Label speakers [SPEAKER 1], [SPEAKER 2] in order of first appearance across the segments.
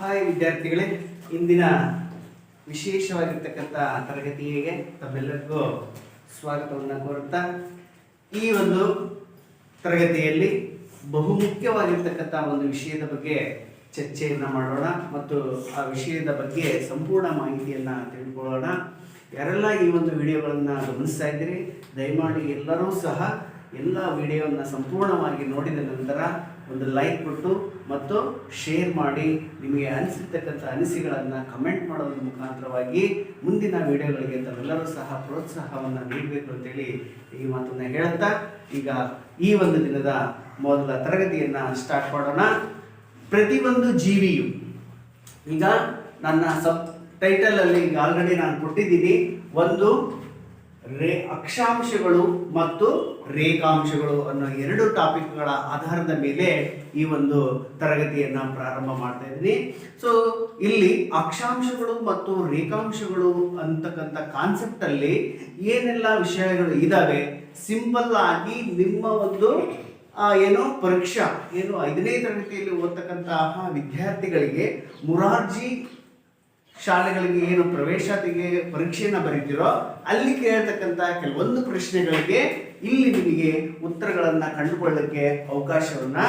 [SPEAKER 1] Hi ವಿದ್ಯಾರ್ಥಿಗಳೇ, ಇಂದಿನ ವಿಶೇಷವಾಗಿರ್ತಕ್ಕಂಥ ತರಗತಿಗೆ ತಮ್ಮೆಲ್ಲರಿಗೂ ಸ್ವಾಗತವನ್ನು ಕೋರುತ್ತಾ ಈ ಒಂದು ತರಗತಿಯಲ್ಲಿ ಬಹುಮುಖ್ಯವಾಗಿರ್ತಕ್ಕಂಥ ಒಂದು ವಿಷಯದ ಬಗ್ಗೆ ಚರ್ಚೆಯನ್ನು ಮಾಡೋಣ ಮತ್ತು ಆ ವಿಷಯದ ಬಗ್ಗೆ ಸಂಪೂರ್ಣ ಮಾಹಿತಿಯನ್ನು ತಿಳ್ಕೊಳ್ಳೋಣ. ಯಾರೆಲ್ಲ ಈ ಒಂದು ವಿಡಿಯೋಗಳನ್ನು ಗಮನಿಸ್ತಾ ಇದ್ದೀರಿ, ದಯಮಾಡಿ ಎಲ್ಲರೂ ಸಹ ಎಲ್ಲ ವಿಡಿಯೋವನ್ನು ಸಂಪೂರ್ಣವಾಗಿ ನೋಡಿದ ನಂತರ ಒಂದು ಲೈಕ್ ಕೊಟ್ಟು ಮತ್ತು ಶೇರ್ ಮಾಡಿ, ನಿಮಗೆ ಅನಿಸಿರ್ತಕ್ಕಂಥ ಅನಿಸಿಕೆಗಳನ್ನು ಕಮೆಂಟ್ ಮಾಡೋದ್ರ ಮುಖಾಂತರವಾಗಿ ಮುಂದಿನ ವಿಡಿಯೋಗಳಿಗೆ ತಾವೆಲ್ಲರೂ ಸಹ ಪ್ರೋತ್ಸಾಹವನ್ನು ನೀಡಬೇಕು ಅಂತೇಳಿ ಈ ಮಾತನ್ನು ಹೇಳುತ್ತಾ ಈಗ ಈ ಒಂದು ದಿನದ ಮೊದಲ ತರಗತಿಯನ್ನು ಸ್ಟಾರ್ಟ್ ಮಾಡೋಣ. ಪ್ರತಿಯೊಂದು ಜೀವಿಯು, ಈಗ ನನ್ನ ಸಬ್ ಟೈಟಲಲ್ಲಿ ಈಗ ಆಲ್ರೆಡಿ ನಾನು ಕೊಟ್ಟಿದ್ದೀನಿ, ಒಂದು ಅಕ್ಷಾಂಶಗಳು ಮತ್ತು ರೇಖಾಂಶಗಳು ಅನ್ನೋ ಎರಡು ಟಾಪಿಕ್ಗಳ ಆಧಾರದ ಮೇಲೆ ಈ ಒಂದು ತರಗತಿಯನ್ನು ಪ್ರಾರಂಭ ಮಾಡ್ತಾ ಇದ್ದೀನಿ. ಸೊ ಇಲ್ಲಿ ಅಕ್ಷಾಂಶಗಳು ಮತ್ತು ರೇಖಾಂಶಗಳು ಅಂತಕ್ಕಂಥ ಕಾನ್ಸೆಪ್ಟ್ ಅಲ್ಲಿ ಏನೆಲ್ಲ ವಿಷಯಗಳು ಇದಾವೆ, ಸಿಂಪಲ್ ಆಗಿ ನಿಮ್ಮ ಒಂದು ಪರೀಕ್ಷಾ 5ನೇ ತರಗತಿಯಲ್ಲಿ ಓದ್ತಕ್ಕಂತಹ ವಿದ್ಯಾರ್ಥಿಗಳಿಗೆ ಮುರಾರ್ಜಿ ಶಾಲೆಗಳಿಗೆ ಪ್ರವೇಶಾತಿಗೆ ಪರೀಕ್ಷೆಯನ್ನು ಬರೀತಿರೋ ಅಲ್ಲಿ ಕೇಳ್ತಕ್ಕಂಥ ಕೆಲವೊಂದು ಪ್ರಶ್ನೆಗಳಿಗೆ ಇಲ್ಲಿ ನಿಮಗೆ ಉತ್ತರಗಳನ್ನು ಕಂಡುಕೊಳ್ಳಕ್ಕೆ ಅವಕಾಶವನ್ನ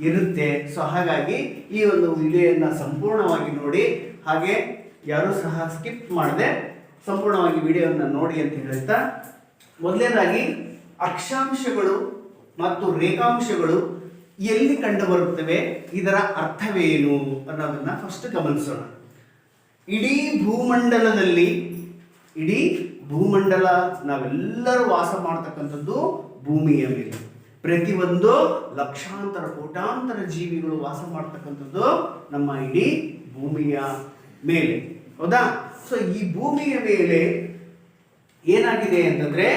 [SPEAKER 1] ಇರುತ್ತೆ. ಸೊ ಹಾಗಾಗಿ ಈ ಒಂದು ವಿಡಿಯೋನ ಸಂಪೂರ್ಣವಾಗಿ ನೋಡಿ, ಹಾಗೆ ಯಾರು ಸಹ ಸ್ಕಿಪ್ ಮಾಡದೆ ಸಂಪೂರ್ಣವಾಗಿ ವಿಡಿಯೋವನ್ನು ನೋಡಿ ಅಂತ ಹೇಳ್ತಾ, ಮೊದಲನೇದಾಗಿ ಅಕ್ಷಾಂಶಗಳು ಮತ್ತು ರೇಖಾಂಶಗಳು ಎಲ್ಲಿ ಕಂಡು ಬರುತ್ತವೆ, ಇದರ ಅರ್ಥವೇನು ಅನ್ನೋದನ್ನ ಫಸ್ಟ್ ಗಮನಿಸೋಣ. ಇಡೀ ಭೂಮಂಡಲ ನಾವೆಲ್ಲರೂ ವಾಸ ಮಾಡ್ತಕ್ಕಂಥದ್ದು ಭೂಮಿಯ ಮೇಲೆ. ಪ್ರತಿಯೊಂದು ಲಕ್ಷಾಂತರ ಕೋಟ್ಯಾಂತರ ಜೀವಿಗಳು ವಾಸ ಮಾಡ್ತಕ್ಕಂಥದ್ದು ನಮ್ಮ ಇಡೀ ಭೂಮಿಯ ಮೇಲೆ, ಹೌದಾ? ಸೊ ಈ ಭೂಮಿಯ ಮೇಲೆ ಏನಾಗಿದೆ ಅಂತಂದ್ರೆ,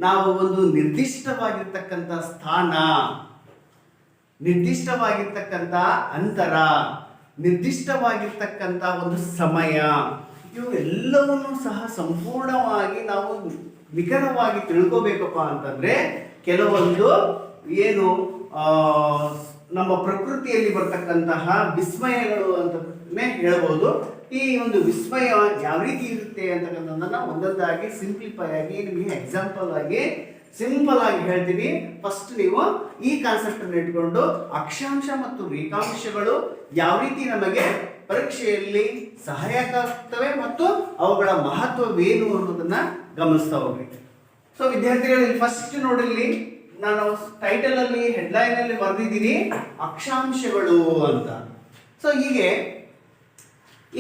[SPEAKER 1] ನಾವು ಒಂದು ನಿರ್ದಿಷ್ಟವಾಗಿರ್ತಕ್ಕಂಥ ಸ್ಥಾನ, ನಿರ್ದಿಷ್ಟವಾಗಿರ್ತಕ್ಕಂಥ ಅಂತರ, ನಿರ್ದಿಷ್ಟವಾಗಿರ್ತಕ್ಕಂಥ ಒಂದು ಸಮಯ, ಇವೆಲ್ಲವನ್ನೂ ಸಹ ಸಂಪೂರ್ಣವಾಗಿ ನಾವು ನಿಖರವಾಗಿ ತಿಳ್ಕೋಬೇಕಪ್ಪ ಅಂತಂದ್ರೆ ಕೆಲವೊಂದು ನಮ್ಮ ಪ್ರಕೃತಿಯಲ್ಲಿ ಬರ್ತಕ್ಕಂತಹ ವಿಸ್ಮಯಗಳು ಅಂತನೇ ಹೇಳ್ಬೋದು. ಈ ಒಂದು ವಿಸ್ಮಯ ಯಾವ ರೀತಿ ಇರುತ್ತೆ ಅಂತಕ್ಕಂಥದ್ದನ್ನ ಒಂದೊಂದಾಗಿ ಸಿಂಪ್ಲಿಫೈ ಆಗಿ ನಿಮಗೆ ಎಕ್ಸಾಂಪಲ್ ಆಗಿ ಸಿಂಪಲ್ ಆಗಿ ಹೇಳ್ತೀನಿ. ಫಸ್ಟ್ ನೀವು ಈ ಕಾನ್ಸೆಪ್ಟ್ ಅನ್ನು ಇಟ್ಕೊಂಡು ಅಕ್ಷಾಂಶ ಮತ್ತು ರೇಖಾಂಶಗಳು ಯಾವ ರೀತಿ ನಮಗೆ ಪರೀಕ್ಷೆಯಲ್ಲಿ ಸಹಾಯಕ ಆಗ್ತವೆ ಮತ್ತು ಅವುಗಳ ಮಹತ್ವವೇನು ಅನ್ನೋದನ್ನ ಗಮನಿಸ್ತಾ ಹೋಗ್ರಿ. ಸೊ ವಿದ್ಯಾರ್ಥಿಗಳಲ್ಲಿ ಫಸ್ಟ್ ನೋಡಿಲ್ಲಿ ನಾನು ಟೈಟಲ್ ಅಲ್ಲಿ ಹೆಡ್ಲೈನ್ ಅಲ್ಲಿ ಬರೆದಿದ್ದೀನಿ ಅಕ್ಷಾಂಶಗಳು ಅಂತ. ಸೊ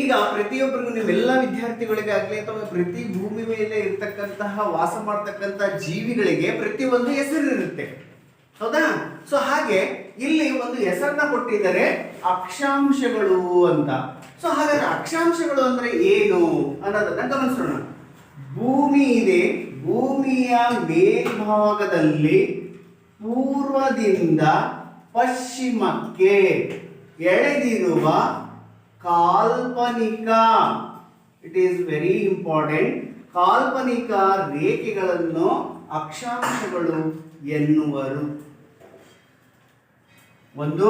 [SPEAKER 1] ಈಗ ಪ್ರತಿಯೊಬ್ಬರಿಗೂ, ನೀವೆಲ್ಲ ವಿದ್ಯಾರ್ಥಿಗಳಿಗಾಗಲಿ ಅಥವಾ ಪ್ರತಿ ಭೂಮಿ ಮೇಲೆ ಇರ್ತಕ್ಕಂತಹ ವಾಸ ಮಾಡ್ತಕ್ಕಂಥ ಜೀವಿಗಳಿಗೆ ಪ್ರತಿಯೊಂದು ಹೆಸರು ಇರುತ್ತೆ, ಹೌದಾ? ಸೊ ಹಾಗೆ ಇಲ್ಲಿ ಒಂದು ಹೆಸರನ್ನ ಕೊಟ್ಟಿದ್ದಾರೆ, ಅಕ್ಷಾಂಶಗಳು ಅಂತ. ಸೊ ಹಾಗಾದ್ರೆ ಅಕ್ಷಾಂಶಗಳು ಅಂದ್ರೆ ಏನು ಅನ್ನೋದನ್ನ ಗಮನಿಸೋಣ. ಭೂಮಿ ಇದೆ, ಭೂಮಿಯ ಮೇಲ್ಭಾಗದಲ್ಲಿ ಪೂರ್ವದಿಂದ ಪಶ್ಚಿಮಕ್ಕೆ ಎಳೆದಿರುವ ಕಾಲ್ಪನಿಕ, ಇಟ್ ಈಸ್ ವೆರಿ ಇಂಪಾರ್ಟೆಂಟ್, ಕಾಲ್ಪನಿಕ ರೇಖೆಗಳನ್ನು ಅಕ್ಷಾಂಶಗಳು ಎನ್ನುವರು. ಒಂದು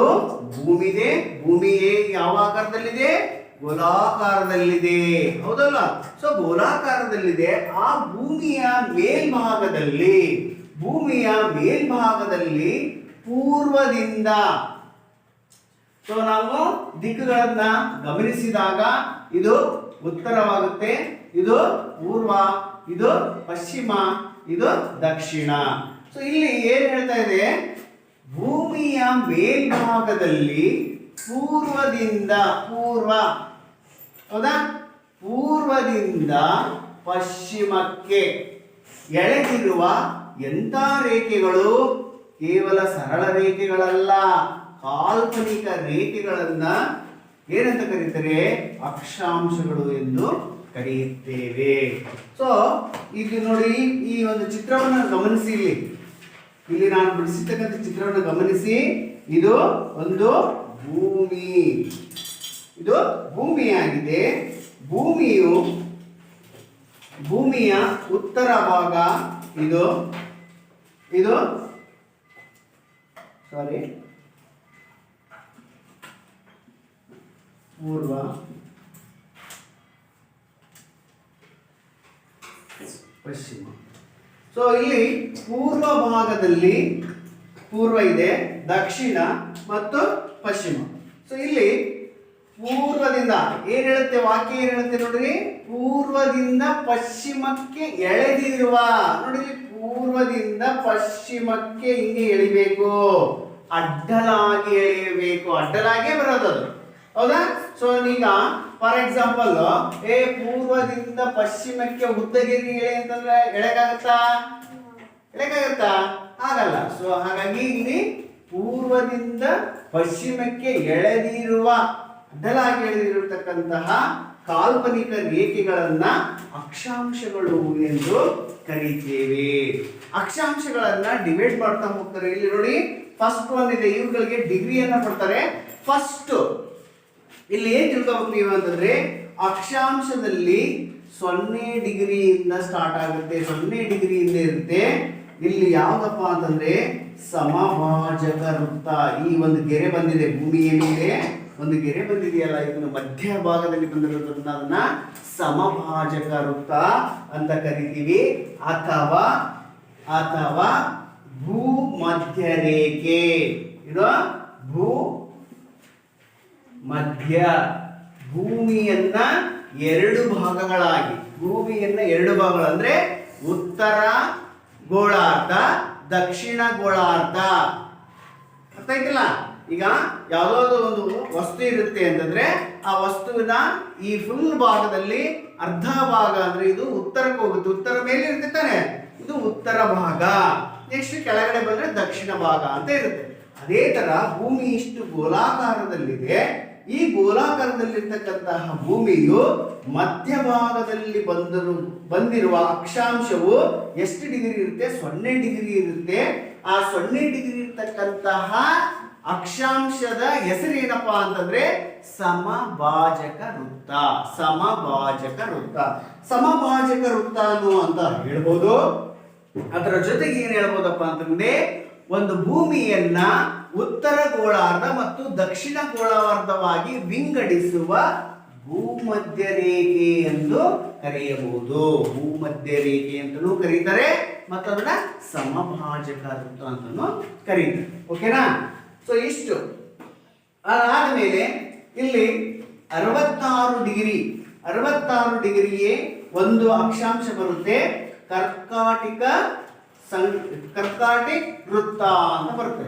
[SPEAKER 1] ಭೂಮಿದೆ, ಭೂಮಿಯೇ ಯಾವ ಆಕಾರದಲ್ಲಿದೆ? ಗೋಲಾಕಾರದಲ್ಲಿದೆ, ಹೌದಲ್ಲ? ಸೊ ಗೋಲಾಕಾರದಲ್ಲಿದೆ. ಆ ಭೂಮಿಯ ಮೇಲ್ಭಾಗದಲ್ಲಿ ಪೂರ್ವದಿಂದ, ಸೊ ನಾವು ದಿಕ್ಕುಗಳನ್ನ ಗಮನಿಸಿದಾಗ ಇದು ಉತ್ತರವಾಗುತ್ತೆ, ಇದು ಪೂರ್ವ, ಇದು ಪಶ್ಚಿಮ, ಇದು ದಕ್ಷಿಣ. ಸೊ ಇಲ್ಲಿ ಏನ್ ಹೇಳ್ತಾ ಇದೆ, ಭೂಮಿಯ ಮೇಲ್ಭಾಗದಲ್ಲಿ ಪೂರ್ವದಿಂದ ಪಶ್ಚಿಮಕ್ಕೆ ಎಳೆದಿರುವ ಎಂಥ ರೇಖೆಗಳು? ಕೇವಲ ಸರಳ ರೇಖೆಗಳಲ್ಲ, ಕಾಲ್ಪನಿಕ ರೇಖೆಗಳನ್ನ ಏನಂತ ಕರೀತಾರೆ? ಅಕ್ಷಾಂಶಗಳು ಎಂದು ಕರೆಯುತ್ತೇವೆ. ಸೊ ಇದು ನೋಡಿ, ಈ ಒಂದು ಚಿತ್ರವನ್ನು ಗಮನಿಸಿ, ಇಲ್ಲಿ ನಾನು ಬಿಡಿಸಿರ್ತಕ್ಕಂಥ ಚಿತ್ರವನ್ನು ಗಮನಿಸಿ. ಇದು ಒಂದು ಭೂಮಿ, ಇದು ಭೂಮಿಯಾಗಿದೆ. ಭೂಮಿಯ ಉತ್ತರ ಭಾಗ ಇದು ಪೂರ್ವ, ಪಶ್ಚಿಮ. ಸೊ ಇಲ್ಲಿ ಪೂರ್ವ ಭಾಗದಲ್ಲಿ ಪೂರ್ವ ಇದೆ, ದಕ್ಷಿಣ ಮತ್ತು ಪಶ್ಚಿಮ. ಸೊ ಇಲ್ಲಿ ಪೂರ್ವದಿಂದ ಏನ್ ಹೇಳುತ್ತೆ, ವಾಕ್ಯ ಏನ್ ಹೇಳುತ್ತೆ ನೋಡ್ರಿ, ಪೂರ್ವದಿಂದ ಪಶ್ಚಿಮಕ್ಕೆ ಎಳೆದಿರುವ. ನೋಡಿ, ಪೂರ್ವದಿಂದ ಪಶ್ಚಿಮಕ್ಕೆ ಹಿಂಗೆ ಎಳಿಬೇಕು, ಅಡ್ಡಲಾಗಿ ಎಳೆಯಬೇಕು, ಅಡ್ಡಲಾಗೇ ಬರೋದದು, ಹೌದಾ? ಸೊ ಈಗ ಫಾರ್ ಎಕ್ಸಾಂಪಲ್, ಪೂರ್ವದಿಂದ ಪಶ್ಚಿಮಕ್ಕೆ ಉದ್ದಗಿರಿ ಎಳೆ ಅಂತಂದ್ರೆ ಎಳೆಗಾಗತ್ತಾ? ಆಗಲ್ಲ. ಸೊ ಹಾಗಾಗಿ ಇಲ್ಲಿ ಪೂರ್ವದಿಂದ ಪಶ್ಚಿಮಕ್ಕೆ ಎಳೆದಿರುವ, ಅಡ್ಡಲಾಗಿ ಎಳೆದಿರತಕ್ಕಂತಹ ಕಾಲ್ಪನಿಕ ರೇಖೆಗಳನ್ನ ಅಕ್ಷಾಂಶಗಳು ಎಂದು ಕರೀತೇವೆ. ಅಕ್ಷಾಂಶಗಳನ್ನ ಡಿವೈಡ್ ಮಾಡ್ತಾ ಹೋಗ್ತಾರೆ. ಇಲ್ಲಿ ನೋಡಿ, ಫಸ್ಟ್ ಒನ್ ಇದೆ, ಇವುಗಳಿಗೆ ಡಿಗ್ರಿಯನ್ನ ಕೊಡ್ತಾರೆ. ಫಸ್ಟ್ ಇಲ್ಲಿ ಏನ್ ತಿಳ್ಕೊಬೇಕು ನೀವು ಅಂತಂದ್ರೆ, ಅಕ್ಷಾಂಶದಲ್ಲಿ 0 ಡಿಗ್ರಿಯಿಂದ ಸ್ಟಾರ್ಟ್ ಆಗುತ್ತೆ, 0 ಡಿಗ್ರಿಯಿಂದ ಇರುತ್ತೆ. ಇಲ್ಲಿ ಯಾವ್ದಪ್ಪ ಅಂತಂದ್ರೆ ಸಮಭಾಜಕ ವೃತ್ತ. ಈ ಒಂದು ಗೆರೆ ಬಂದಿದೆ, ಭೂಮಿಯ ಮೇಲೆ ಒಂದು ಗೆರೆ ಬಂದಿದೆಯಲ್ಲ, ಇದನ್ನು ಮಧ್ಯ ಭಾಗದಲ್ಲಿ ಬಂದಿರೋದ್ರಿಂದ ಅದನ್ನ ಸಮಭಾಜಕ ವೃತ್ತ ಅಂತ ಕರಿತೀವಿ. ಅಥವಾ ಅಥವಾ ಭೂಮಧ್ಯ ರೇಖೆ. ಇದು ಭೂ ಮಧ್ಯ, ಭೂಮಿಯನ್ನ ಎರಡು ಭಾಗಗಳಾಗಿ, ಭೂಮಿಯನ್ನ ಎರಡು ಭಾಗಗಳು ಅಂದ್ರೆ ಉತ್ತರ ಗೋಳಾರ್ಧ, ದಕ್ಷಿಣ ಗೋಳಾರ್ಧ. ಅರ್ಥ ಆಯ್ತಲ್ಲ? ಈಗ ಯಾವುದೋ ಒಂದು ವಸ್ತು ಇರುತ್ತೆ ಅಂತಂದ್ರೆ ಆ ವಸ್ತುವಿನ ಈ ಫುಲ್ ಭಾಗದಲ್ಲಿ ಅರ್ಧ ಭಾಗ ಅಂದ್ರೆ ಇದು ಉತ್ತರಕ್ಕೆ ಹೋಗುತ್ತೆ, ಉತ್ತರ ಮೇಲೆ ಇರುತ್ತೆ ತಾನೆ, ಇದು ಉತ್ತರ ಭಾಗ. ನೆಕ್ಸ್ಟ್ ಕೆಳಗಡೆ ಬಂದ್ರೆ ದಕ್ಷಿಣ ಭಾಗ ಅಂತ ಇರುತ್ತೆ. ಅದೇ ತರ ಭೂಮಿ ಇಷ್ಟು ಗೋಲಾಕಾರದಲ್ಲಿದೆ. ಈ ಗೋಲಾಕಾರದಲ್ಲಿರ್ತಕ್ಕಂತಹ ಭೂಮಿಯು ಮಧ್ಯಭಾಗದಲ್ಲಿ ಬಂದಿರುವ ಅಕ್ಷಾಂಶವು ಎಷ್ಟು ಡಿಗ್ರಿ ಇರುತ್ತೆ? 0 ಡಿಗ್ರಿ ಇರುತ್ತೆ. ಆ 0 ಡಿಗ್ರಿ ಇರ್ತಕ್ಕಂತಹ ಅಕ್ಷಾಂಶದ ಹೆಸರೇನಪ್ಪಾ ಅಂತಂದ್ರೆ ಸಮಭಾಜಕ ವೃತ್ತ. ಸಮಭಾಜಕ ವೃತ್ತ, ಸಮಭಾಜಕ ವೃತ್ತ ಅಂತ ಹೇಳ್ಬೋದು. ಅದರ ಜೊತೆಗೆ ಏನ್ ಹೇಳ್ಬೋದಪ್ಪ ಅಂತಂದ್ರೆ, ಒಂದು ಭೂಮಿಯನ್ನ ಉತ್ತರ ಗೋಳಾರ್ಧ ಮತ್ತು ದಕ್ಷಿಣ ಗೋಳಾರ್ಧವಾಗಿ ವಿಂಗಡಿಸುವ ಭೂಮಧ್ಯ ರೇಖೆ ಎಂದು ಕರೆಯಬಹುದು. ಭೂಮಧ್ಯ ರೇಖೆ ಅಂತಲೂ ಕರೀತಾರೆ ಮತ್ತು ಅದನ್ನ ಸಮಭಾಜಕ ವೃತ್ತ ಅಂತಲೂ ಕರೀತಾರೆ. ಓಕೆನಾ? ಸೊ ಇಷ್ಟು ಅದಾದ್ಮೇಲೆ ಇಲ್ಲಿ 66 ಡಿಗ್ರಿ, 66 ಡಿಗ್ರಿಗೆ ಒಂದು ಅಕ್ಷಾಂಶ ಬರುತ್ತೆ, ಕರ್ಕಾಟಿಕ್ ವೃತ್ತ ಅಂತ ಬರುತ್ತೆ.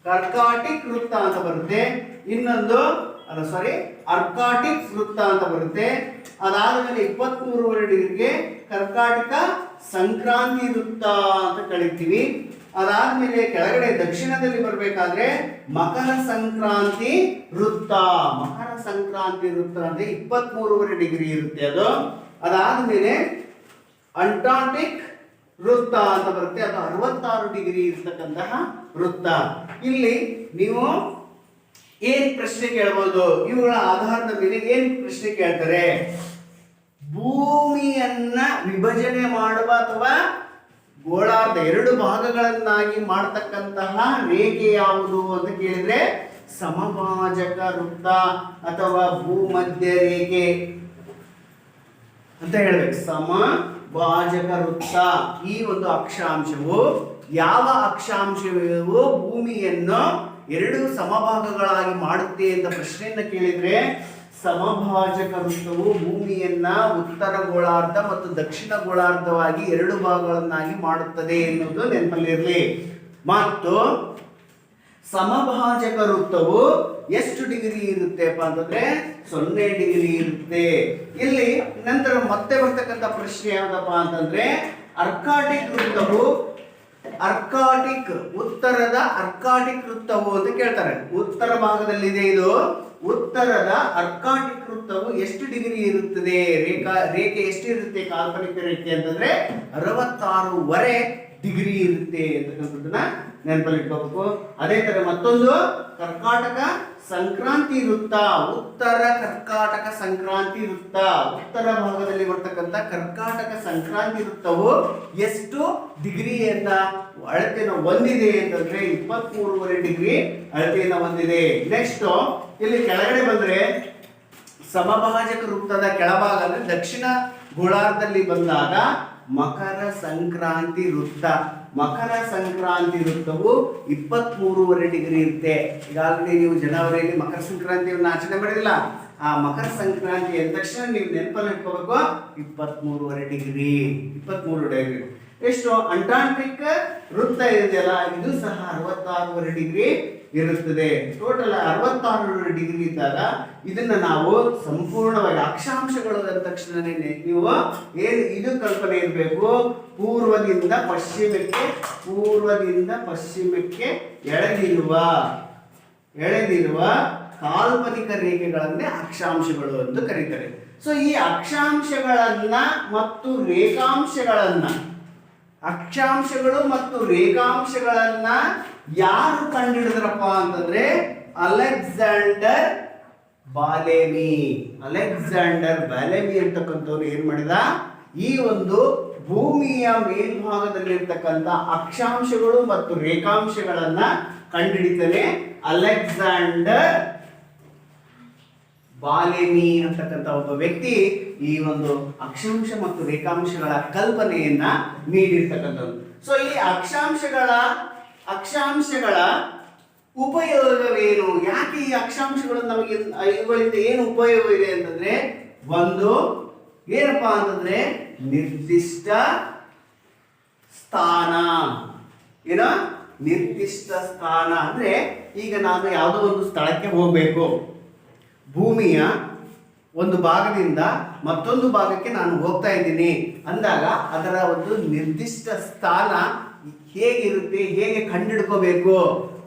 [SPEAKER 1] ಕರ್ಕಾಟಿಕ್ ವೃತ್ತ ಅಂತ ಬರುತ್ತೆ. ಇನ್ನೊಂದು ಅರ್ಕಾಟಿಕ್ ವೃತ್ತ ಅಂತ ಬರುತ್ತೆ. ಅದಾದ್ಮೇಲೆ 23.5 ಡಿಗ್ರಿಗೆ ಕರ್ಕಾಟಕ ಸಂಕ್ರಾಂತಿ ವೃತ್ತ ಅಂತ ಕಳಿತೀವಿ. ಅದಾದ್ಮೇಲೆ ಕೆಳಗಡೆ ದಕ್ಷಿಣದಲ್ಲಿ ಬರಬೇಕಾದ್ರೆ ಮಕರ ಸಂಕ್ರಾಂತಿ ವೃತ್ತ. ಮಕರ ಸಂಕ್ರಾಂತಿ ವೃತ್ತ ಅಂದ್ರೆ 23.5 ಡಿಗ್ರಿ ಇರುತ್ತೆ ಅದು. ಅದಾದ್ಮೇಲೆ ಅಂಟಾರ್ಟಿಕ್ ವೃತ್ತ ಅಂತ ಬರುತ್ತೆ, ಅದು 66 ಡಿಗ್ರಿ ಇರ್ತಕ್ಕಂತಹ ವೃತ್ತ. ಇಲ್ಲಿ ನೀವು ಏನ್ ಪ್ರಶ್ನೆ ಕೇಳಬಹುದು, ಇವುಗಳ ಆಧಾರದ ಮೇಲೆ ಏನ್ ಪ್ರಶ್ನೆ ಕೇಳ್ತಾರೆ? ಭೂಮಿಯನ್ನ ವಿಭಜನೆ ಮಾಡುವ ಅಥವಾ ಗೋಳಾರ್ಧ ಎರಡು ಭಾಗಗಳನ್ನಾಗಿ ಮಾಡತಕ್ಕಂತಹ ರೇಖೆ ಯಾವುದು ಅಂತ ಕೇಳಿದ್ರೆ ಸಮಭಾಜಕ ವೃತ್ತ ಅಥವಾ ಭೂಮಧ್ಯ ರೇಖೆ ಅಂತ ಹೇಳ್ಬೇಕು. ಸಮಭಾಜಕ ವೃತ್ತ ಈ ಒಂದು ಅಕ್ಷಾಂಶವು ಯಾವ ಅಕ್ಷಾಂಶವು ಭೂಮಿಯನ್ನು ಎರಡು ಸಮಭಾಗಗಳಾಗಿ ಮಾಡುತ್ತೆ ಅಂತ ಪ್ರಶ್ನೆಯನ್ನ ಕೇಳಿದ್ರೆ ಸಮಭಾಜಕ ವೃತ್ತವು ಭೂಮಿಯನ್ನ ಉತ್ತರ ಗೋಳಾರ್ಧ ಮತ್ತು ದಕ್ಷಿಣ ಗೋಳಾರ್ಧವಾಗಿ ಎರಡು ಭಾಗಗಳನ್ನಾಗಿ ಮಾಡುತ್ತದೆ ಎನ್ನುವುದು ನೆನಪಲ್ಲಿರಲಿ. ಮತ್ತು ಸಮಭಾಜಕ ವೃತ್ತವು ಎಷ್ಟು ಡಿಗ್ರಿ ಇರುತ್ತೆಪ್ಪ ಅಂತಂದ್ರೆ 0 ಡಿಗ್ರಿ ಇರುತ್ತೆ. ಇಲ್ಲಿ ನಂತರ ಮತ್ತೆ ಬರ್ತಕ್ಕಂಥ ಪ್ರಶ್ನೆ ಯಾವ್ದಪ್ಪ ಅಂತಂದ್ರೆ ಅರ್ಕಾಟಿಕ್ ವೃತ್ತವು ಉತ್ತರದ ಅರ್ಕಾಟಿಕ್ ವೃತ್ತವು ಅಂತ ಕೇಳ್ತಾರೆ. ಉತ್ತರ ಭಾಗದಲ್ಲಿದೆ ಇದು. ಉತ್ತರದ ಅರ್ಕಾಟಿಕ್ ವೃತ್ತವು ಎಷ್ಟು ಡಿಗ್ರಿ ಇರುತ್ತದೆ? ರೇಖೆ ಎಷ್ಟು ಇರುತ್ತೆ? ಕಾಲ್ಪನಿಕ ರೇಖೆ ಅಂತಂದ್ರೆ 66.5 ಡಿಗ್ರಿ ಇರುತ್ತೆ ಅಂತಕ್ಕಂಥದ್ದನ್ನ ನೆನಪಲ್ಲಿ ಇಟ್ಕೋಬೇಕು. ಅದೇ ತರ ಮತ್ತೊಂದು ಕರ್ಕಾಟಕ ಸಂಕ್ರಾಂತಿ ವೃತ್ತ, ಉತ್ತರ ಕರ್ಕಾಟಕ ಸಂಕ್ರಾಂತಿ ವೃತ್ತ, ಉತ್ತರ ಭಾಗದಲ್ಲಿ ಬರ್ತಕ್ಕಂಥ ಕರ್ಕಾಟಕ ಸಂಕ್ರಾಂತಿ ವೃತ್ತವು ಎಷ್ಟು ಡಿಗ್ರಿಯನ್ನ ಅಳತೆಯನ್ನು ಹೊಂದಿದೆ ಅಂತಂದ್ರೆ 23.5 ಡಿಗ್ರಿ ಅಳತೆಯನ್ನು ಹೊಂದಿದೆ. ನೆಕ್ಸ್ಟ್ ಇಲ್ಲಿ ಕೆಳಗಡೆ ಬಂದ್ರೆ ಸಮಭಾಜಕ ವೃತ್ತದ ಕೆಳಭಾಗ ಅಂದ್ರೆ ದಕ್ಷಿಣ ಗೋಳಾರ್ಧದಲ್ಲಿ ಬಂದಾಗ ಮಕರ ಸಂಕ್ರಾಂತಿ ವೃತ್ತ. ಮಕರ ಸಂಕ್ರಾಂತಿ ವೃತ್ತವು 23.5 ಡಿಗ್ರಿ ಇರುತ್ತೆ. ಈಗಾಗಲೇ ನೀವು ಜನವರಿಯಲ್ಲಿ ಮಕರ ಸಂಕ್ರಾಂತಿಯನ್ನು ಆಚರಣೆ ಮಾಡಿದಿಲ್ಲ. ಆ ಮಕರ ಸಂಕ್ರಾಂತಿ ಅಂದ ತಕ್ಷಣ ನೀವು ನೆನಪಲ್ಲಿ ಇಟ್ಕೋಬೇಕು 23.5 ಡಿಗ್ರಿ. 23 ಡಿಗ್ರಿ ಎಷ್ಟು? ಅಂಟಾರ್ಟಿಕ್ ವೃತ್ತ ಇದೆಯಲ್ಲ ಇದು ಸಹ 66.5 ಡಿಗ್ರಿ ಇರುತ್ತದೆ. ಟೋಟಲ್ 66 ಡಿಗ್ರಿ ಇದ್ದಾಗ ಇದನ್ನ ನಾವು ಸಂಪೂರ್ಣವಾಗಿ ಅಕ್ಷಾಂಶಗಳು ಅಂದ ತಕ್ಷಣ ನೀವು ಏನು ಇದು ಕಲ್ಪನೆ ಇರಬೇಕು, ಪೂರ್ವದಿಂದ ಪಶ್ಚಿಮಕ್ಕೆ ಎಳೆದಿರುವ ಕಾಲ್ಪನಿಕ ರೇಖೆಗಳನ್ನೇ ಅಕ್ಷಾಂಶಗಳು ಎಂದು ಕರೀತಾರೆ. ಸೊ ಈ ಅಕ್ಷಾಂಶಗಳನ್ನ ಮತ್ತು ಅಕ್ಷಾಂಶಗಳು ಮತ್ತು ರೇಖಾಂಶಗಳನ್ನ ಯಾರು ಕಂಡುಹಿಡಿದ್ರಪ್ಪ ಅಂತಂದ್ರೆ ಅಲೆಕ್ಸಾಂಡರ್ ಬಾಲೆಮಿ ಅಂತಕ್ಕಂಥವ್ರು ಏನ್ ಮಾಡಿದ, ಈ ಒಂದು ಭೂಮಿಯ ಮೇಲ್ಭಾಗದಲ್ಲಿರ್ತಕ್ಕಂಥ ಅಕ್ಷಾಂಶಗಳು ಮತ್ತು ರೇಖಾಂಶಗಳನ್ನ ಕಂಡುಹಿಡಿತಾನೆ ಅಲೆಕ್ಸಾಂಡರ್ ಬಾಲೆಮಿ ಅಂತಕ್ಕಂಥ ಒಬ್ಬ ವ್ಯಕ್ತಿ ಈ ಒಂದು ಅಕ್ಷಾಂಶ ಮತ್ತು ರೇಖಾಂಶಗಳ ಕಲ್ಪನೆಯನ್ನ ನೀಡಿರ್ತಕ್ಕಂಥದ್ದು. ಸೊ ಈ ಅಕ್ಷಾಂಶಗಳ ಉಪಯೋಗವೇನು? ಯಾಕೆ ಈ ಅಕ್ಷಾಂಶಗಳು ನಮಗೆ ಇವುಗಳಿಂದ ಏನು ಉಪಯೋಗ ಇದೆ ಅಂತಂದ್ರೆ, ಒಂದು ಏನಪ್ಪಾ ಅಂತಂದ್ರೆ ನಿರ್ದಿಷ್ಟ ಸ್ಥಾನ. ನಿರ್ದಿಷ್ಟ ಸ್ಥಾನ ಅಂದ್ರೆ ಈಗ ನಾನು ಯಾವುದೋ ಒಂದು ಸ್ಥಳಕ್ಕೆ ಹೋಗ್ಬೇಕು, ಭೂಮಿಯ ಒಂದು ಭಾಗದಿಂದ ಮತ್ತೊಂದು ಭಾಗಕ್ಕೆ ನಾನು ಹೋಗ್ತಾ ಇದ್ದೀನಿ ಅಂದಾಗ ಅದರ ಒಂದು ನಿರ್ದಿಷ್ಟ ಸ್ಥಾನ ಹೇಗಿರುತ್ತೆ, ಹೇಗೆ ಕಂಡುಹಿಡ್ಕೋಬೇಕು.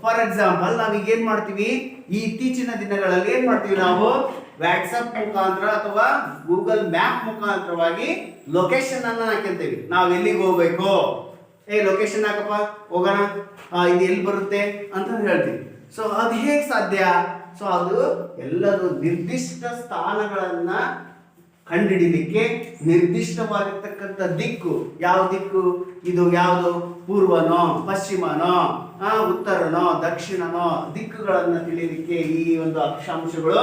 [SPEAKER 1] ಫಾರ್ ಎಕ್ಸಾಂಪಲ್ ನಾವೀಗ ಏನ್ ಮಾಡ್ತೀವಿ, ಈ ಇತ್ತೀಚಿನ ದಿನಗಳಲ್ಲಿ ಏನ್ ಮಾಡ್ತೀವಿ, ನಾವು ವಾಟ್ಸಪ್ ಮುಖಾಂತರ ಅಥವಾ ಗೂಗಲ್ ಮ್ಯಾಪ್ ಮುಖಾಂತರವಾಗಿ ಲೊಕೇಶನ್ ಅನ್ನ ಹಾಕಿರ್ತೀವಿ. ನಾವು ಎಲ್ಲಿಗೆ ಹೋಗ್ಬೇಕು, ಲೊಕೇಶನ್ ಹಾಕಪ್ಪ ಹೋಗೋಣ, ಇದು ಎಲ್ಲಿ ಬರುತ್ತೆ ಅಂತ ಹೇಳ್ತೀವಿ. ಸೊ ಅದು ಹೇಗೆ ಸಾಧ್ಯ? ಸೊ ಅದು ಎಲ್ಲದು ನಿರ್ದಿಷ್ಟ ಸ್ಥಾನಗಳನ್ನ ಕಂಡುಹಿಡಿಲಿಕ್ಕೆ ನಿರ್ದಿಷ್ಟವಾಗಿರ್ತಕ್ಕಂಥ ದಿಕ್ಕು, ಯಾವ ದಿಕ್ಕು ಇದು, ಯಾವುದು ಪೂರ್ವನೋ ಪಶ್ಚಿಮನೋ ಉತ್ತರನೋ ದಕ್ಷಿಣನೋ ದಿಕ್ಕುಗಳನ್ನು ತಿಳಿಯಲಿಕ್ಕೆ ಈ ಒಂದು ಅಕ್ಷಾಂಶಗಳು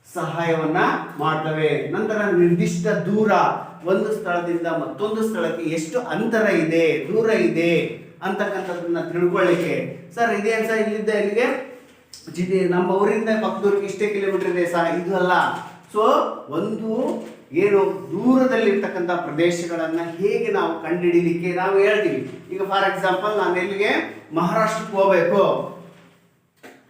[SPEAKER 1] ಸಹಾಯವನ್ನ ಮಾಡ್ತವೆ. ನಂತರ ನಿರ್ದಿಷ್ಟ ದೂರ, ಒಂದು ಸ್ಥಳದಿಂದ ಮತ್ತೊಂದು ಸ್ಥಳಕ್ಕೆ ಎಷ್ಟು ಅಂತರ ಇದೆ, ದೂರ ಇದೆ ಅಂತಕ್ಕಂಥದ್ದನ್ನ ತಿಳ್ಕೊಳ್ಳಿಕ್ಕೆ. ಸರ್ ಇದೇನು ಸರ್ ಇಲ್ಲಿದ್ದ ಇಲ್ಲಿಗೆ ನಮ್ಮ ಊರಿಂದ ಪಕ್ಕದೂರಿಗೆ ಇಷ್ಟೇ ಕಿಲೋಮೀಟರ್ ಇದೆ ಸಹ, ಇದು ಅಲ್ಲ. ಸೊ ಒಂದು ಏನು ದೂರದಲ್ಲಿರ್ತಕ್ಕಂಥ ಪ್ರದೇಶಗಳನ್ನ ಹೇಗೆ ನಾವು ಕಂಡುಹಿಡಿಲಿಕ್ಕೆ ನಾವು ಹೇಳ್ತೀವಿ. ಈಗ ಫಾರ್ ಎಕ್ಸಾಂಪಲ್ ನಾನು ಎಲ್ಲಿಗೆ ಮಹಾರಾಷ್ಟ್ರಕ್ಕೆ ಹೋಗ್ಬೇಕು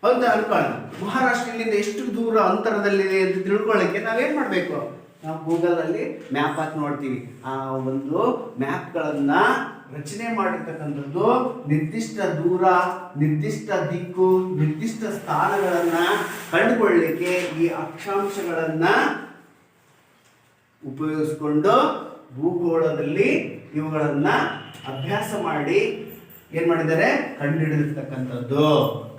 [SPEAKER 1] ಅಂತ ಅನ್ಕೊಳ್ಳೋಣ. ಮಹಾರಾಷ್ಟ್ರ ಇಲ್ಲಿಂದ ಎಷ್ಟು ದೂರ ಅಂತರದಲ್ಲಿದೆ ಅಂತ ತಿಳ್ಕೊಳ್ಳಿಕ್ಕೆ ನಾವೇನ್ ಮಾಡಬೇಕು, ನಾವು ಗೂಗಲ್ ಅಲ್ಲಿ ಮ್ಯಾಪ್ ಹಾಕಿ ನೋಡ್ತೀವಿ. ಆ ಒಂದು ಮ್ಯಾಪ್ಗಳನ್ನ ರಚನೆ ಮಾಡಿರ್ತಕ್ಕಂಥದ್ದು ನಿರ್ದಿಷ್ಟ ದೂರ, ನಿರ್ದಿಷ್ಟ ದಿಕ್ಕು, ನಿರ್ದಿಷ್ಟ ಸ್ಥಾನಗಳನ್ನ ಕಂಡುಕೊಳ್ಳಲಿಕ್ಕೆ ಈ ಅಕ್ಷಾಂಶಗಳನ್ನ ಉಪಯೋಗಿಸಿಕೊಂಡು ಭೂಗೋಳದಲ್ಲಿ ಇವುಗಳನ್ನ ಅಭ್ಯಾಸ ಮಾಡಿ ಏನ್ ಮಾಡಿದ್ದಾರೆ, ಕಂಡುಹಿಡಿದಿರ್ತಕ್ಕಂಥದ್ದು.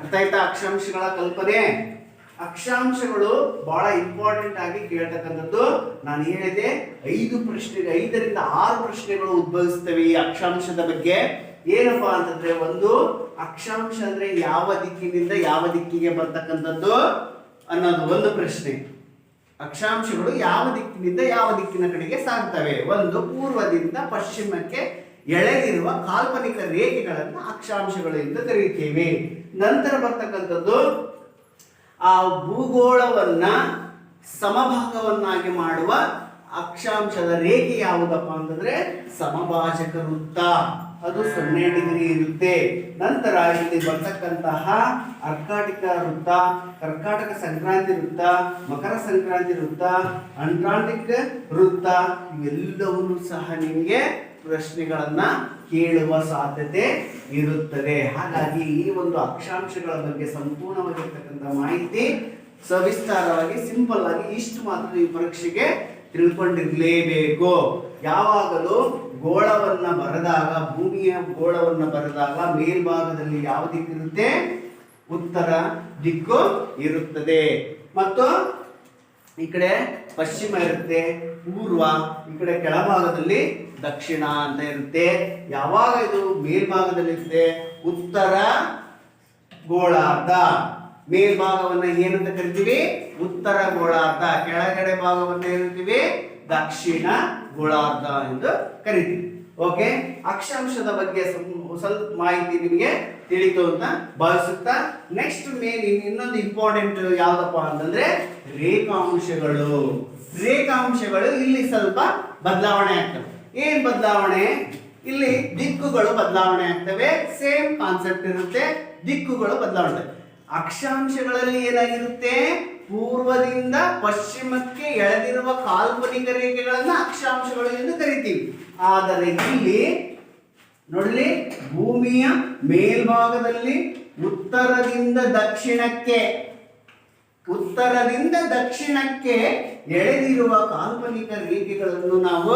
[SPEAKER 1] ಅರ್ಥ ಆಯ್ತಾ ಅಕ್ಷಾಂಶಗಳ ಕಲ್ಪನೆ? ಅಕ್ಷಾಂಶಗಳು ಬಹಳ ಇಂಪಾರ್ಟೆಂಟ್ ಆಗಿ ಕೇಳ್ತಕ್ಕಂಥದ್ದು. ನಾನು ಹೇಳಿದೆ 5 ಪ್ರಶ್ನೆಗಳು, 5ರಿಂದ 6 ಪ್ರಶ್ನೆಗಳು ಉದ್ಭವಿಸ್ತವೆ ಈ ಅಕ್ಷಾಂಶದ ಬಗ್ಗೆ. ಏನಪ್ಪಾ ಅಂತಂದ್ರೆ, ಒಂದು ಅಕ್ಷಾಂಶ ಅಂದ್ರೆ ಯಾವ ದಿಕ್ಕಿನಿಂದ ಯಾವ ದಿಕ್ಕಿಗೆ ಬರ್ತಕ್ಕಂಥದ್ದು ಅನ್ನೋದು ಒಂದು ಪ್ರಶ್ನೆ. ಅಕ್ಷಾಂಶಗಳು ಯಾವ ದಿಕ್ಕಿನಿಂದ ಯಾವ ದಿಕ್ಕಿನ ಕಡೆಗೆ ಸಾಗ್ತವೆ. ಒಂದು ಪೂರ್ವದಿಂದ ಪಶ್ಚಿಮಕ್ಕೆ ಎಳೆದಿರುವ ಕಾಲ್ಪನಿಕ ರೇಖೆಗಳನ್ನು ಅಕ್ಷಾಂಶಗಳು ಎಂದು ಕರೆಯುತ್ತೇವೆ. ನಂತರ ಬರ್ತಕ್ಕಂಥದ್ದು ಆ ಭೂಗೋಳವನ್ನ ಸಮಭಾಗವನ್ನಾಗಿ ಮಾಡುವ ಅಕ್ಷಾಂಶದ ರೇಖೆ ಯಾವುದಪ್ಪ ಅಂತಂದ್ರೆ ಸಮಭಾಜಕ ವೃತ್ತ. ಅದು 0 ಡಿಗ್ರಿ ಇರುತ್ತೆ. ನಂತರ ಇಲ್ಲಿ ಬರ್ತಕ್ಕಂತಹ ಅರ್ಕಾಟಿಕ ವೃತ್ತ, ಕರ್ಕಾಟಕ ಸಂಕ್ರಾಂತಿ ವೃತ್ತ, ಮಕರ ಸಂಕ್ರಾಂತಿ ವೃತ್ತ, ಅಂಟಾರ್ಟಿಕ್ ವೃತ್ತ, ಇವೆಲ್ಲವನ್ನೂ ಸಹ ನಿಮಗೆ ಪ್ರಶ್ನೆಗಳನ್ನ ಕೇಳುವ ಸಾಧ್ಯತೆ ಇರುತ್ತದೆ. ಹಾಗಾಗಿ ಈ ಒಂದು ಅಕ್ಷಾಂಶಗಳ ಬಗ್ಗೆ ಸಂಪೂರ್ಣವಾಗಿರ್ತಕ್ಕಂಥ ಮಾಹಿತಿ ಸವಿಸ್ತಾರವಾಗಿ ಸಿಂಪಲ್ ಆಗಿ ಇಷ್ಟು ಮಾತ್ರ ಈ ಪರೀಕ್ಷೆಗೆ ತಿಳ್ಕೊಂಡಿರ್ಲೇಬೇಕು. ಯಾವಾಗಲೂ ಗೋಳವನ್ನ ಬರೆದಾಗ, ಭೂಮಿಯ ಗೋಳವನ್ನ ಬರೆದಾಗ ಮೇಲ್ಭಾಗದಲ್ಲಿ ಯಾವ ದಿಕ್ಕಿರುತ್ತೆ, ಉತ್ತರ ದಿಕ್ಕು ಇರುತ್ತದೆ. ಮತ್ತು ಈ ಕಡೆ ಪಶ್ಚಿಮ ಇರುತ್ತೆ, ಪೂರ್ವ, ಈ ಕಡೆ ಕೆಳಭಾಗದಲ್ಲಿ ದಕ್ಷಿಣ ಅಂತ ಇರುತ್ತೆ. ಯಾವಾಗ ಇದು ಮೇಲ್ಭಾಗದಲ್ಲಿ ಇರುತ್ತೆ, ಉತ್ತರ ಗೋಳಾರ್ಧ. ಮೇಲ್ಭಾಗವನ್ನ ಏನಂತ ಕರಿತೀವಿ? ಉತ್ತರ ಗೋಳಾರ್ಧ. ಕೆಳಗಡೆ ಭಾಗವನ್ನ ಏನಂತೀವಿ? ದಕ್ಷಿಣ ಗೋಳಾರ್ಧ ಎಂದು ಕರಿತೀವಿ. ಓಕೆ, ಅಕ್ಷಾಂಶದ ಬಗ್ಗೆ ಸ್ವಲ್ಪ ಮಾಹಿತಿ ನಿಮಗೆ ತಿಳಿತು ಅಂತ ಭಾವಿಸುತ್ತಾ, ನೆಕ್ಸ್ಟ್ ಮೇನ್ ಇನ್ನೊಂದು ಇಂಪಾರ್ಟೆಂಟ್ ಯಾವ್ದಪ್ಪ ಅಂತಂದ್ರೆ ರೇಖಾಂಶಗಳು. ರೇಖಾಂಶಗಳು ಇಲ್ಲಿ ಸ್ವಲ್ಪ ಬದಲಾವಣೆ ಆಗ್ತವೆ. ಏನ್ ಬದಲಾವಣೆ? ಇಲ್ಲಿ ದಿಕ್ಕುಗಳು ಬದಲಾವಣೆ ಆಗ್ತವೆ. ಸೇಮ್ ಕಾನ್ಸೆಪ್ಟ್ ಇರುತ್ತೆ, ದಿಕ್ಕುಗಳು ಬದಲಾವಣೆ. ಅಕ್ಷಾಂಶಗಳಲ್ಲಿ ಏನಾಗಿರುತ್ತೆ? ಪೂರ್ವದಿಂದ ಪಶ್ಚಿಮಕ್ಕೆ ಎಳೆದಿರುವ ಕಾಲ್ಪನಿಕ ರೇಖೆಗಳನ್ನ ಅಕ್ಷಾಂಶಗಳು ಎಂದು ಕರಿತೀವಿ. ಆದರೆ ಇಲ್ಲಿ ನೋಡಲಿ, ಭೂಮಿಯ ಮೇಲ್ಭಾಗದಲ್ಲಿ ಉತ್ತರದಿಂದ ದಕ್ಷಿಣಕ್ಕೆ ಎಳೆದಿರುವ ಕಾಲ್ಪನಿಕ ರೇಖೆಗಳನ್ನು ನಾವು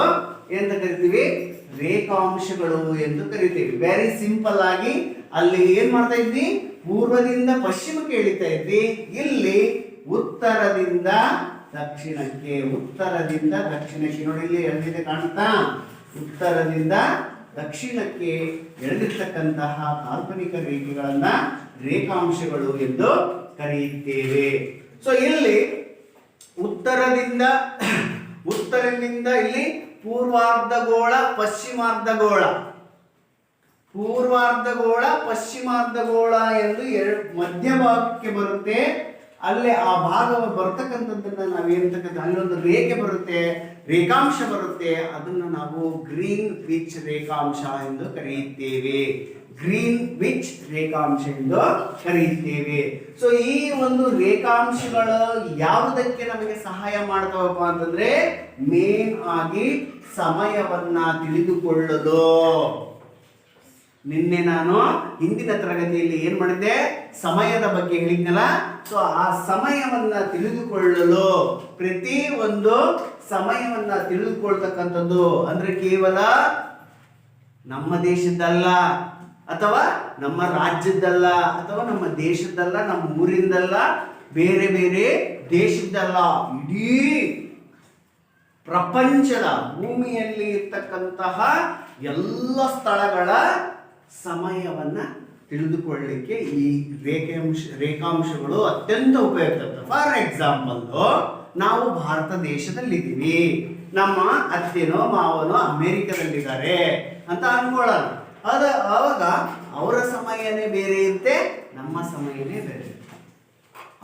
[SPEAKER 1] ಎಂತ ಕರಿತೀವಿ? ರೇಖಾಂಶಗಳು ಎಂದು ಕರಿತೀವಿ. ವೆರಿ ಸಿಂಪಲ್ ಆಗಿ ಅಲ್ಲಿ ಏನ್ ಮಾಡ್ತಾ ಇದ್ವಿ? ಪೂರ್ವದಿಂದ ಪಶ್ಚಿಮಕ್ಕೆ ಎಳಿತಾ ಇದ್ವಿ. ಇಲ್ಲಿ ಉತ್ತರದಿಂದ ದಕ್ಷಿಣಕ್ಕೆ ನೋಡಿ, ಇಲ್ಲಿ ಎಳೆದಿದೆ ಕಾಣುತ್ತಾ? ಉತ್ತರದಿಂದ ದಕ್ಷಿಣಕ್ಕೆ ಎಳೆದಿರ್ತಕ್ಕಂತಹ ಕಾಲ್ಪನಿಕ ರೇಖೆಗಳನ್ನ ರೇಖಾಂಶಗಳು ಎಂದು ಕರೆಯುತ್ತೇವೆ. ಸೊ ಇಲ್ಲಿ ಉತ್ತರದಿಂದ ಇಲ್ಲಿ ಪೂರ್ವಾರ್ಧಗೋಳ, ಪಶ್ಚಿಮಾರ್ಧಗೋಳ ಎಂದು ಮಧ್ಯಭಾಗಕ್ಕೆ ಬರುತ್ತೆ. ಅಲ್ಲೇ ಆ ಭಾಗ ಬರ್ತಕ್ಕಂಥದ್ದನ್ನ ನಾವೇನಂತಕ್ಕಂಥ ಅಲ್ಲೊಂದು ರೇಖೆ ಬರುತ್ತೆ, ರೇಖಾಂಶ ಬರುತ್ತೆ. ಅದನ್ನು ನಾವು ಗ್ರೀನ್ ವಿಚ್ ರೇಖಾಂಶ ಎಂದು ಕರೆಯುತ್ತೇವೆ. ಸೊ ಈ ಒಂದು ರೇಖಾಂಶಗಳು ಯಾವುದಕ್ಕೆ ನಮಗೆ ಸಹಾಯ ಮಾಡ್ತಾವಪ್ಪ ಅಂತಂದ್ರೆ, ಮೇನ್ ಆಗಿ ಸಮಯವನ್ನ ತಿಳಿದುಕೊಳ್ಳಲು. ನಿನ್ನೆ ನಾನು ಹಿಂದಿನ ತರಗತಿಯಲ್ಲಿ ಏನ್ ಮಾಡಿದ್ದೆ? ಸಮಯದ ಬಗ್ಗೆ ಹೇಳಿದ್ನಲ್ಲ. ಸೊ ಆ ಸಮಯವನ್ನ ತಿಳಿದುಕೊಳ್ಳಲು, ಪ್ರತಿ ಒಂದು ಸಮಯವನ್ನ ತಿಳಿದುಕೊಳ್ತಕ್ಕಂಥದ್ದು ಅಂದ್ರೆ ಕೇವಲ ನಮ್ಮ ದೇಶದ್ದಲ್ಲ, ಅಥವಾ ನಮ್ಮ ರಾಜ್ಯದ್ದಲ್ಲ, ಅಥವಾ ನಮ್ಮ ದೇಶದ್ದಲ್ಲ, ನಮ್ಮ ಊರಿಂದಲ್ಲ, ಬೇರೆ ಬೇರೆ ದೇಶದ್ದಲ್ಲ, ಇಡೀ ಪ್ರಪಂಚದ ಭೂಮಿಯಲ್ಲಿ ಇರ್ತಕ್ಕಂತಹ ಎಲ್ಲ ಸ್ಥಳಗಳ ಸಮಯವನ್ನ ತಿಳಿದುಕೊಳ್ಳಲಿಕ್ಕೆ ಈ ರೇಖಾಂಶಗಳು ಅತ್ಯಂತ ಉಪಯುಕ್ತ. ಫಾರ್ ಎಕ್ಸಾಂಪಲ್, ನಾವು ಭಾರತ ದೇಶದಲ್ಲಿದ್ದೀವಿ, ನಮ್ಮ ಅತ್ತೆನೋ ಮಾವನೋ ಅಮೆರಿಕದಲ್ಲಿದ್ದಾರೆ ಅಂತ ಅನ್ಕೊಳ್ಳೋಣ. ಆವಾಗ ಅವರ ಸಮಯನೇ ಬೇರೆ ಇರುತ್ತೆ, ನಮ್ಮ ಸಮಯನೇ ಬೇರೆ.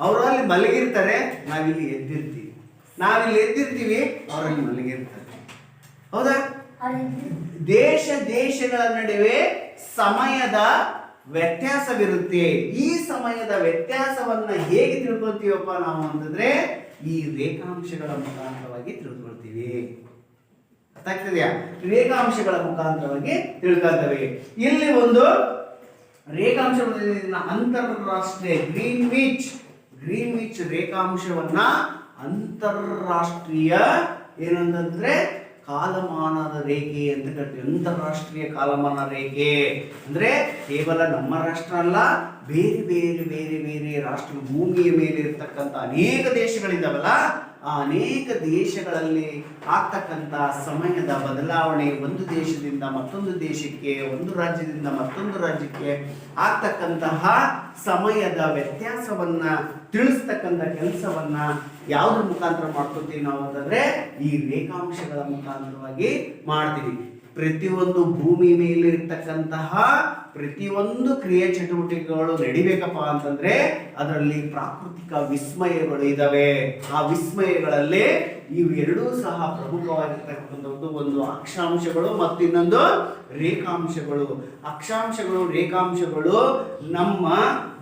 [SPEAKER 1] ಅವರು ಅಲ್ಲಿ ಮಲಗಿರ್ತಾರೆ, ನಾವಿಲ್ಲಿ ಎದ್ದಿರ್ತೀವಿ, ಅವರಲ್ಲಿ ಮಲಗಿರ್ತಾರೆ. ಹೌದಾ? ದೇಶಗಳ ನಡುವೆ ಸಮಯದ ವ್ಯತ್ಯಾಸವಿರುತ್ತೆ. ಈ ಸಮಯದ ವ್ಯತ್ಯಾಸವನ್ನ ಹೇಗೆ ತಿಳ್ಕೊಳ್ತೀವಪ್ಪ ನಾವು ಅಂತಂದ್ರೆ, ಈ ರೇಖಾಂಶಗಳ ಮುಖಾಂತರವಾಗಿ ತಿಳ್ಕೊಳ್ತೀವಿ. ಅರ್ಥಾಗ್ತದೆಯಾ? ರೇಖಾಂಶಗಳ ಮುಖಾಂತರವಾಗಿ ತಿಳ್ಕೊಳ್ತೇವೆ. ಇಲ್ಲಿ ಒಂದು ರೇಖಾಂಶ ಅಂತಾರಾಷ್ಟ್ರೀಯ ಗ್ರೀನ್ವಿಚ್ ರೇಖಾಂಶವನ್ನ ಅಂತಾರಾಷ್ಟ್ರೀಯ ಏನಂತಂದ್ರೆ ಕಾಲಮಾನದ ರೇಖೆ ಅಂತ ಕರಿತೀವಿ. ಅಂತಾರಾಷ್ಟ್ರೀಯ ಕಾಲಮಾನ ರೇಖೆ ಅಂದ್ರೆ ಕೇವಲ ನಮ್ಮ ರಾಷ್ಟ್ರ ಅಲ್ಲ, ಬೇರೆ ಬೇರೆ ಬೇರೆ ಬೇರೆ ರಾಷ್ಟ್ರ, ಭೂಮಿಯ ಮೇಲೆ ಇರ್ತಕ್ಕಂಥ ಅನೇಕ ದೇಶಗಳಿದ್ದಾವಲ್ಲ, ಆ ಅನೇಕ ದೇಶಗಳಲ್ಲಿ ಆಗ್ತಕ್ಕಂಥ ಸಮಯದ ಬದಲಾವಣೆ, ಒಂದು ದೇಶದಿಂದ ಮತ್ತೊಂದು ದೇಶಕ್ಕೆ, ಒಂದು ರಾಜ್ಯದಿಂದ ಮತ್ತೊಂದು ರಾಜ್ಯಕ್ಕೆ ಆಗ್ತಕ್ಕಂತಹ ಸಮಯದ ವ್ಯತ್ಯಾಸವನ್ನ ತಿಳಿಸ್ತಕ್ಕಂಥ ಕೆಲಸವನ್ನ ಯಾವುದ್ರ ಮುಖಾಂತರ ಮಾಡ್ಕೊತೀವಿ ನಾವು ಅಂತಂದ್ರೆ, ಈ ರೇಖಾಂಶಗಳ ಮುಖಾಂತರವಾಗಿ ಮಾಡ್ತೀವಿ. ಪ್ರತಿಯೊಂದು ಭೂಮಿ ಮೇಲೆ ಇರ್ತಕ್ಕಂತಹ ಪ್ರತಿಯೊಂದು ಕ್ರಿಯೆ ಚಟುವಟಿಕೆಗಳು ನಡಿಬೇಕಪ್ಪ ಅಂತಂದ್ರೆ ಅದರಲ್ಲಿ ಪ್ರಾಕೃತಿಕ ವಿಸ್ಮಯಗಳು ಇದಾವೆ. ಆ ವಿಸ್ಮಯಗಳಲ್ಲಿ ಇವೆರಡೂ ಸಹ ಪ್ರಮುಖವಾಗಿರ್ತಕ್ಕಂಥದ್ದು. ಒಂದು ಅಕ್ಷಾಂಶಗಳು ಮತ್ತು ಇನ್ನೊಂದು ರೇಖಾಂಶಗಳು. ಅಕ್ಷಾಂಶಗಳು, ರೇಖಾಂಶಗಳು ನಮ್ಮ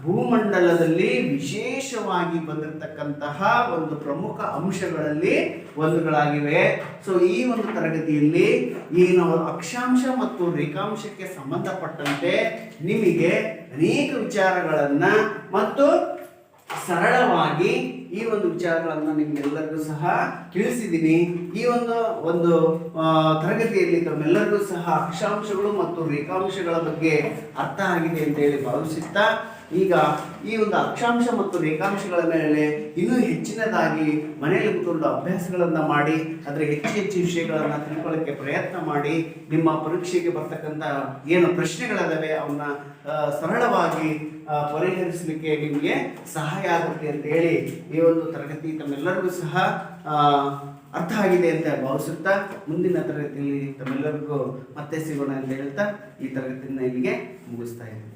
[SPEAKER 1] ಭೂಮಂಡಲದಲ್ಲಿ ವಿಶೇಷವಾಗಿ ಬಂದಿರತಕ್ಕಂತಹ ಒಂದು ಪ್ರಮುಖ ಅಂಶಗಳಲ್ಲಿ ಒಂದುಗಳಾಗಿವೆ. ಸೊ ಈ ಒಂದು ತರಗತಿಯಲ್ಲಿ ಏನು ಅಕ್ಷಾಂಶ ಮತ್ತು ರೇಖಾಂಶಕ್ಕೆ ಸಂಬಂಧಪಟ್ಟಂತೆ ನಿಮಗೆ ಅನೇಕ ವಿಚಾರಗಳನ್ನ ಮತ್ತು ಸರಳವಾಗಿ ಈ ಒಂದು ವಿಚಾರಗಳನ್ನ ನಿಮ್ಗೆಲ್ಲರಿಗೂ ಸಹ ತಿಳಿಸಿದ್ದೀನಿ. ಈ ಒಂದು ತರಗತಿಯಲ್ಲಿ ತಮ್ಮೆಲ್ಲರಿಗೂ ಸಹ ಅಕ್ಷಾಂಶಗಳು ಮತ್ತು ರೇಖಾಂಶಗಳ ಬಗ್ಗೆ ಅರ್ಥ ಆಗಿದೆ ಅಂತ ಹೇಳಿ ಭಾವಿಸುತ್ತಾ ಈಗ ಈ ಒಂದು ಅಕ್ಷಾಂಶ ಮತ್ತು ರೇಖಾಂಶಗಳ ಮೇಲೆ ಇನ್ನೂ ಹೆಚ್ಚಿನದಾಗಿ ಮನೆಯಲ್ಲಿ ಕೂತ್ಕೊಂಡು ಅಭ್ಯಾಸಗಳನ್ನು ಮಾಡಿ ಅದರ ಹೆಚ್ಚು ವಿಷಯಗಳನ್ನು ತಿಳ್ಕೊಳ್ಳೋಕ್ಕೆ ಪ್ರಯತ್ನ ಮಾಡಿ ನಿಮ್ಮ ಪರೀಕ್ಷೆಗೆ ಬರ್ತಕ್ಕಂಥ ಏನು ಪ್ರಶ್ನೆಗಳಿದಾವೆ ಅವನ್ನ ಸರಳವಾಗಿ ಪರಿಹರಿಸಲಿಕ್ಕೆ ನಿಮಗೆ ಸಹಾಯ ಆಗುತ್ತೆ ಅಂತ ಹೇಳಿ ಈ ಒಂದು ತರಗತಿ ತಮ್ಮೆಲ್ಲರಿಗೂ ಸಹ ಅರ್ಥ ಆಗಿದೆ ಅಂತ ಭಾವಿಸುತ್ತಾ ಮುಂದಿನ ತರಗತಿಯಲ್ಲಿ ತಮ್ಮೆಲ್ಲರಿಗೂ ಮತ್ತೆ ಸಿಗೋಣ ಅಂತ ಹೇಳ್ತಾ ಈ ತರಗತಿಯನ್ನು ಇಲ್ಲಿಗೆ ಮುಗಿಸ್ತಾ ಇದ್ದೀನಿ.